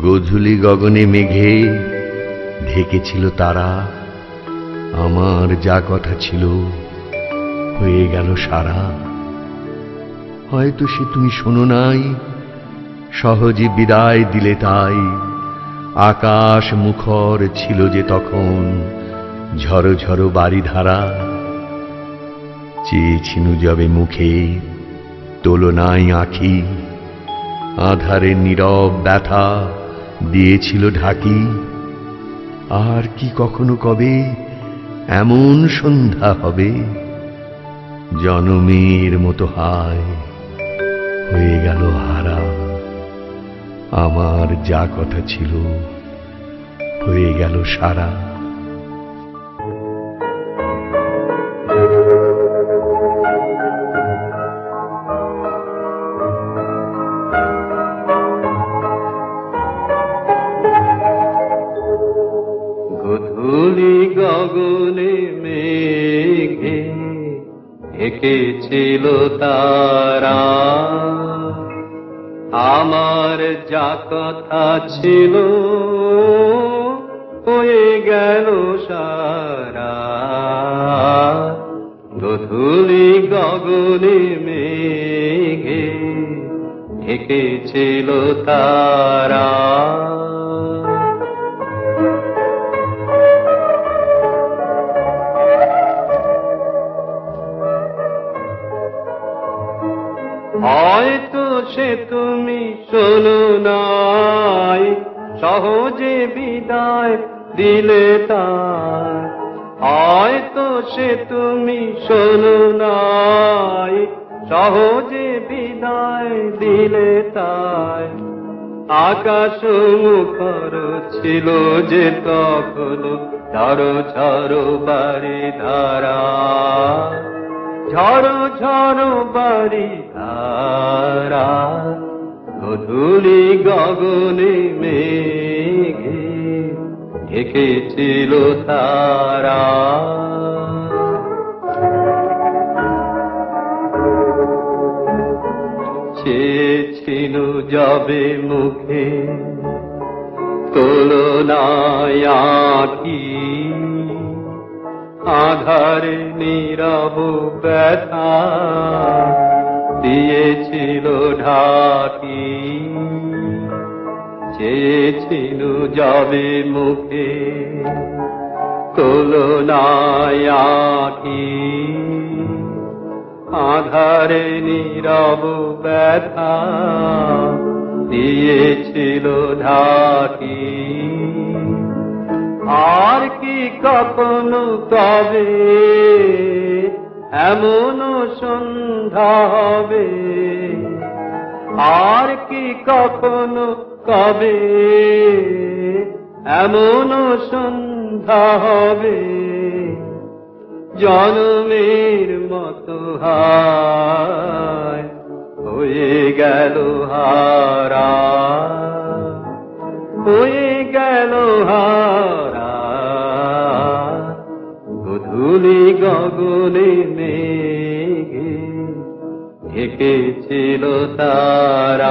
গোধূলি গগনে মেঘে ঢেকেছিল তারা, আমার যা কথা ছিল হয়ে গেল সারা। হয়তো সে তুমি শোনো নাই, সহজে বিদায় দিলে তাই। আকাশ মুখর ছিল যে তখন ঝড়ো ঝড়ো বারিধারা। চেয়েছিনু যবে মুখে তোলো নাই আঁখি, আধারে নীরব ব্যথা দিয়েছিল ঢাকি। আর কি কখনো কবে এমন সন্ধ্যা হবে, জনমের মতো হায় হয়ে গেল হারা। আমার যা কথা ছিল হয়ে গেল সারা। গোধূলি গগনে মেঘে ঢেকেছিল তারা, আমার যা কথা ছিল হয়ে গেল সারা। গোধূলি গগনে মেঘে ঢেকেছিল তারা। হয়তো সে তুমি শোনো নাই, সহজে বিদায় দিলে তাই। হয়তো সে তুমি শোনো নাই, সহজে বিদায় দিলে তাই। আকাশ মুখর ছিল যে তখন ঝড়ো ঝড়ো বারিধারা। ঝড়ো ঝড়ো বারিধারা, গোধূলি গগনে মেঘে ঢেকেছিল তারা। চেয়েছিল যবে মুখে তোলো নাই আঁখি, আধারে নীরব ব্যথা দিয়েছিল ঢাকি। চেয়েছিল যবে মুখে তোলো নাই আঁখি, আধারে নীরব ব্যথা দিয়েছিল ঢাকি। আর কি কখনো কবে এমন সন্ধ্যা হবে, আর কি কখনো কবে এমন সন্ধ্যা হবে, জনমের মতো হায় হয়ে গেল হারা। হয়ে গেল হারা, গোধূলি গগনে মেঘে ঢেকেছিল তারা।